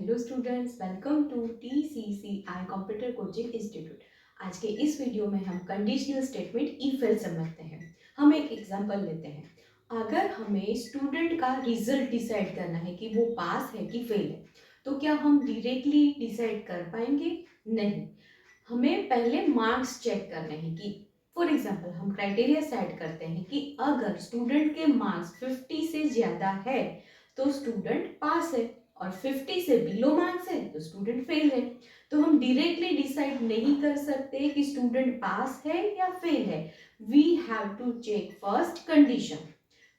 Hello students, welcome to TCCI computer coaching institute. आज के इस वीडियो में हम कंडीशनल स्टेटमेंट इफ एल्स समझते हैं। हम एक एग्जांपल लेते हैं। अगर हमें स्टूडेंट का रिजल्ट डिसाइड करना है कि वो पास है कि फेल है, तो क्या हम डायरेक्टली डिसाइड कर पाएंगे? नहीं, हमें पहले मार्क्स चेक करने हैं कि फॉर एग्जाम्पल हम क्राइटेरिया सेट करते हैं कि अगर स्टूडेंट के मार्क्स 50 से ज़्यादा है तो स्टूडेंट पास है और 50 से बिलो मार्क्स है तो स्टूडेंट फेल है। तो हम डायरेक्टली डिसाइड नहीं कर सकते कि स्टूडेंट पास है या फेल है। We have to check first condition.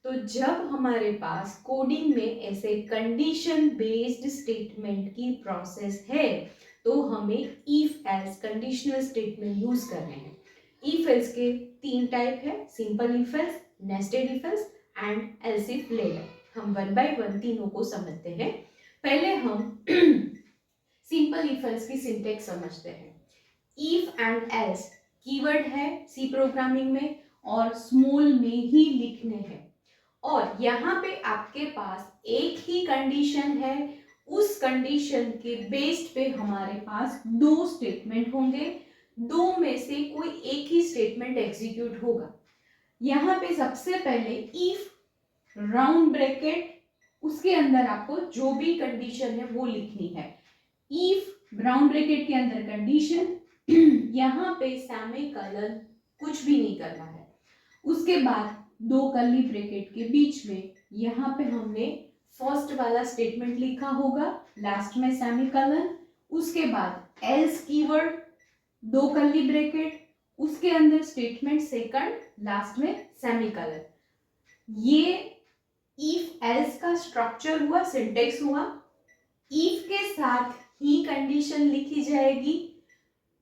तो जब हमारे पास कोडिंग में ऐसे कंडीशन बेस्ड स्टेटमेंट की प्रोसेस है तो हमें if else conditional statement use करने हैं। इफ एल्स के तीन टाइप है, simple if else, nested if else and else if ladder. हम वन बाय वन तीनों को समझते हैं। पहले हम सिंपल इफ एल्स की सिंटेक्स समझते हैं। इफ एंड एल्स कीवर्ड है सी प्रोग्रामिंग में और स्मॉल में ही लिखने हैं और यहाँ पे आपके पास एक ही कंडीशन है। उस कंडीशन के बेस्ड पे हमारे पास दो स्टेटमेंट होंगे, दो में से कोई एक ही स्टेटमेंट एग्जीक्यूट होगा। यहाँ पे सबसे पहले इफ राउंड ब्रैकेट, उसके अंदर आपको जो भी कंडीशन है वो लिखनी है। इफ राउंड ब्रैकेट के अंदर कंडीशन, यहाँ पे सेमीकोलन कुछ भी नहीं करना है। उसके बाद दो कर्ली ब्रैकेट के बीच में यहाँ पे हमने फर्स्ट वाला स्टेटमेंट लिखा होगा, लास्ट में सेमीकोलन। उसके बाद एल्स कीवर्ड, दो कर्ली ब्रैकेट, उसके अंदर स्टेटमेंट सेकंड, लास्ट में सेमीकोलन। ये इफ एल्स का स्ट्रक्चर हुआ, सिंटेक्स हुआ। इफ के साथ ही कंडीशन लिखी जाएगी,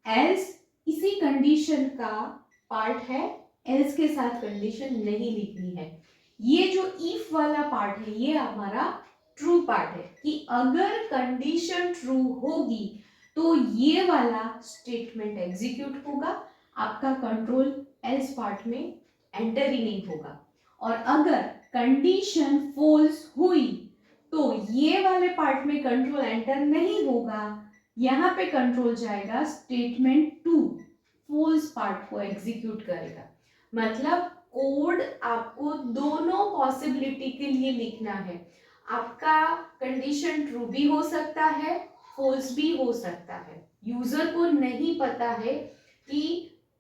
एल्स इसी कंडीशन का पार्ट है, एल्स के साथ कंडीशन नहीं लिखनी है। ये जो इफ वाला पार्ट है ये हमारा ट्रू पार्ट है कि अगर कंडीशन ट्रू होगी तो ये वाला स्टेटमेंट एग्जीक्यूट होगा, आपका कंट्रोल एल्स पार्ट में एंटर ही नहीं होगा। और अगर कंडीशन फॉल्स हुई तो ये वाले पार्ट में कंट्रोल एंटर नहीं होगा, यहाँ पे कंट्रोल जाएगा स्टेटमेंट टू, फॉल्स पार्ट को एग्जीक्यूट करेगा। मतलब कोड आपको दोनों पॉसिबिलिटी के लिए लिखना है। आपका कंडीशन ट्रू भी हो सकता है, फॉल्स भी हो सकता है। यूजर को नहीं पता है कि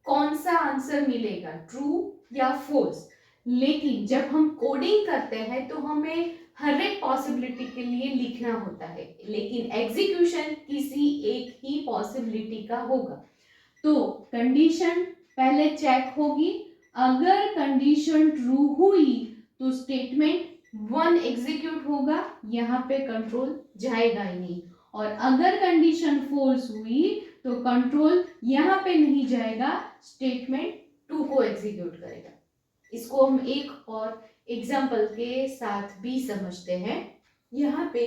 कौन सा आंसर मिलेगा, ट्रू या फॉल्स। लेकिन जब हम कोडिंग करते हैं तो हमें हर एक पॉसिबिलिटी के लिए लिखना होता है, लेकिन एग्जीक्यूशन किसी एक ही पॉसिबिलिटी का होगा। तो कंडीशन पहले चेक होगी, अगर कंडीशन ट्रू हुई तो स्टेटमेंट वन एग्जीक्यूट होगा, यहाँ पे कंट्रोल जाएगा ही नहीं। और अगर कंडीशन फॉल्स हुई तो कंट्रोल यहाँ पे नहीं जाएगा, स्टेटमेंट टू को एग्जीक्यूट करेगा। इसको हम एक और एग्जाम्पल के साथ भी समझते हैं। यहाँ पे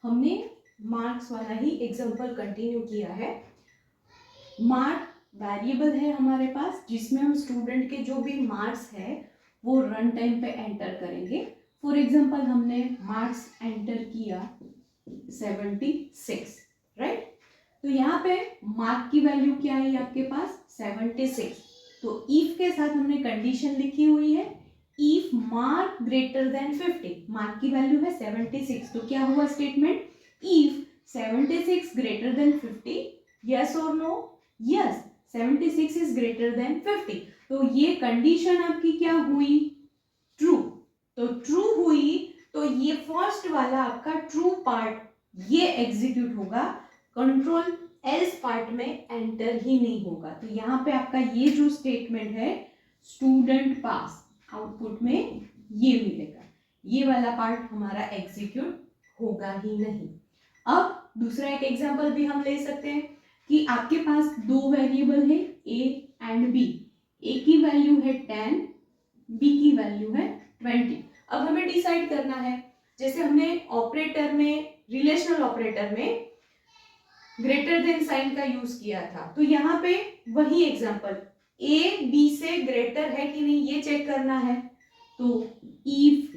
हमने मार्क्स वाला ही एग्जाम्पल कंटिन्यू किया है। मार्क वेरिएबल है हमारे पास जिसमें हम स्टूडेंट के जो भी मार्क्स है वो रन टाइम पे एंटर करेंगे। फॉर एग्जाम्पल हमने मार्क्स एंटर किया 76, राइट। तो यहाँ पे मार्क की वैल्यू क्या है आपके पास 76। तो इफ के साथ हमने कंडीशन लिखी हुई है, if mark greater than 50, mark की वैल्यू है 76। तो क्या हुआ स्टेटमेंट, इफ 76 ग्रेटर देन 50, यस और no, yes 76 is greater than 50। तो ये कंडीशन आपकी क्या हुई, ट्रू। तो ट्रू हुई तो ये फर्स्ट वाला आपका ट्रू पार्ट ये एग्जीक्यूट होगा, कंट्रोल एल्स पार्ट में एंटर ही नहीं होगा। तो यहाँ पे आपका ये जो स्टेटमेंट है स्टूडेंट पास, आउटपुट में ये मिलेगा, ये वाला पार्ट हमारा एग्जीक्यूट होगा ही नहीं। अब दूसरा एक एग्जांपल भी हम ले सकते हैं कि आपके पास दो वेरिएबल है a एंड b, a की वैल्यू है 10, b की वैल्यू है 20। अब हमें डिसाइड करना है, जैसे हमने ऑपरेटर में, रिलेशनल ऑपरेटर में ग्रेटर देन साइन का यूज किया था, तो यहाँ पे वही एग्जांपल a b से ग्रेटर है कि नहीं ये चेक करना है। तो if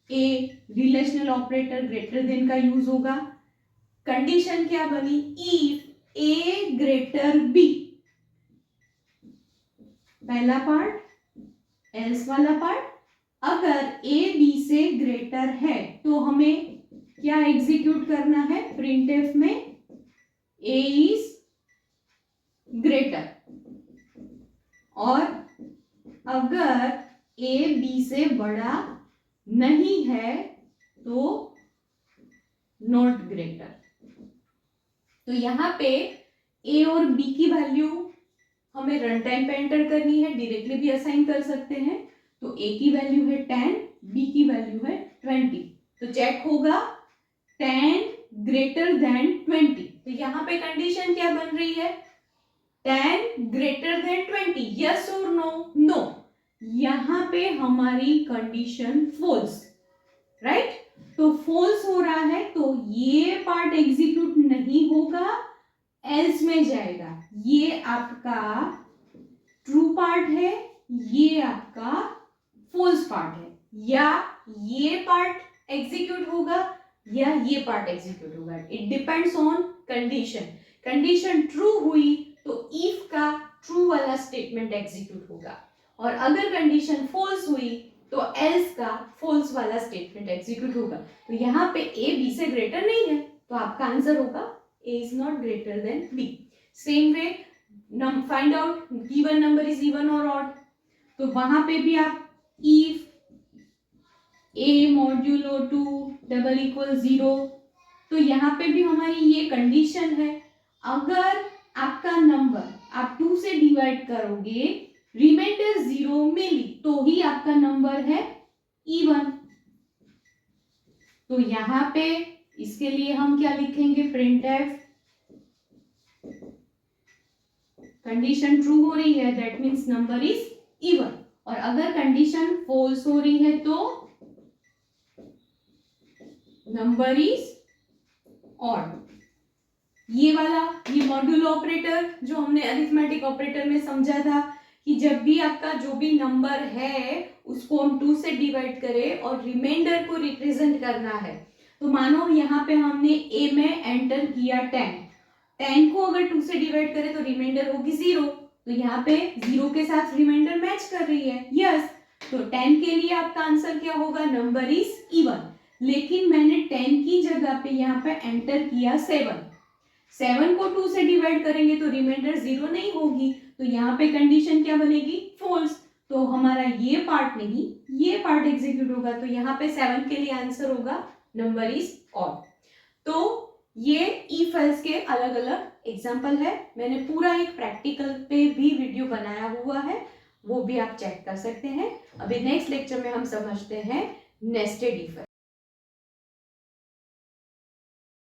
a relational operator greater than का यूज होगा, कंडीशन क्या बनी, इफ ए ग्रेटर बी, पहला पार्ट, एल्स वाला पार्ट, अगर ए बी से ग्रेटर है तो हमें क्या एग्जीक्यूट करना है, प्रिंटफ में ए इज ग्रेटर, और अगर ए बी से बड़ा नहीं है तो नॉट ग्रेटर। तो यहाँ पे ए और बी की वैल्यू हमें रन टाइम पे एंटर करनी है, डायरेक्टली भी असाइन कर सकते हैं। तो ए की वैल्यू है 10, बी की वैल्यू है 20। तो चेक होगा 10 ग्रेटर देन 20। तो यहाँ पे कंडीशन क्या बन रही है, 10 ग्रेटर देन 20, यस और नो, नो। यहाँ पे हमारी कंडीशन फॉल्स, राइट। तो फॉल्स हो रहा है तो ये पार्ट एग्जीक्यूट नहीं होगा, एल्स में जाएगा। ये आपका ट्रू पार्ट है, ये आपका फॉल्स पार्ट है, या ये पार्ट एग्जीक्यूट होगा या ये पार्ट एग्जीक्यूट होगा। It depends on condition. Condition true हुई तो इफ का ट्रू वाला स्टेटमेंट एग्जीक्यूट होगा, और अगर कंडीशन फॉल्स हुई तो एल्स का फॉल्स वाला स्टेटमेंट एग्जीक्यूट होगा। तो यहाँ पे ए बी से ग्रेटर नहीं है तो आपका आंसर होगा A is not greater than B. Same way find out given number is even और ऑड, तो वहां पे भी आप if a modulo 2 double equal 0, तो यहाँ पे भी हमारी ये कंडीशन है, अगर आपका नंबर आप 2 से डिवाइड करोगे, रिमाइंडर 0 मिली तो ही आपका नंबर है इवन। तो यहाँ पे इसके लिए हम क्या लिखेंगे, प्रिंटफ कंडीशन ट्रू हो रही है that means number is even, और अगर कंडीशन फॉल्स हो रही है तो नंबर इज ऑड। ये वाला ये मॉड्यूलो ऑपरेटर जो हमने अरिथमेटिक ऑपरेटर में समझा था कि जब भी आपका जो भी नंबर है उसको हम 2 से डिवाइड करें और रिमाइंडर को रिप्रेजेंट करना है। तो मानो यहाँ पे हमने ए में एंटर किया 10 को अगर 2 से डिवाइड करें तो रिमाइंडर होगी 0, तो यहाँ पे 0 के साथ रिमाइंडर मैच कर रही है, यस। तो 10 के लिए आपका आंसर क्या होगा, नंबर इज इवन। लेकिन मैंने 10 की जगह पे यहाँ पे एंटर किया 7 को 2 से डिवाइड करेंगे तो रिमाइंडर 0 नहीं होगी, तो यहाँ पे कंडीशन क्या बनेगी, फॉल्स। तो हमारा ये पार्ट नहीं ये पार्ट एग्जीक्यूट होगा, तो यहाँ पे 7 के लिए आंसर होगा नंबर इज ऑड। तो ये इफ एल्स के अलग अलग एग्जाम्पल है, मैंने पूरा एक प्रैक्टिकल पे भी वीडियो बनाया हुआ है, वो भी आप चेक कर सकते हैं। अभी नेक्स्ट लेक्चर में हम समझते हैं नेस्टेड इफ एल्स।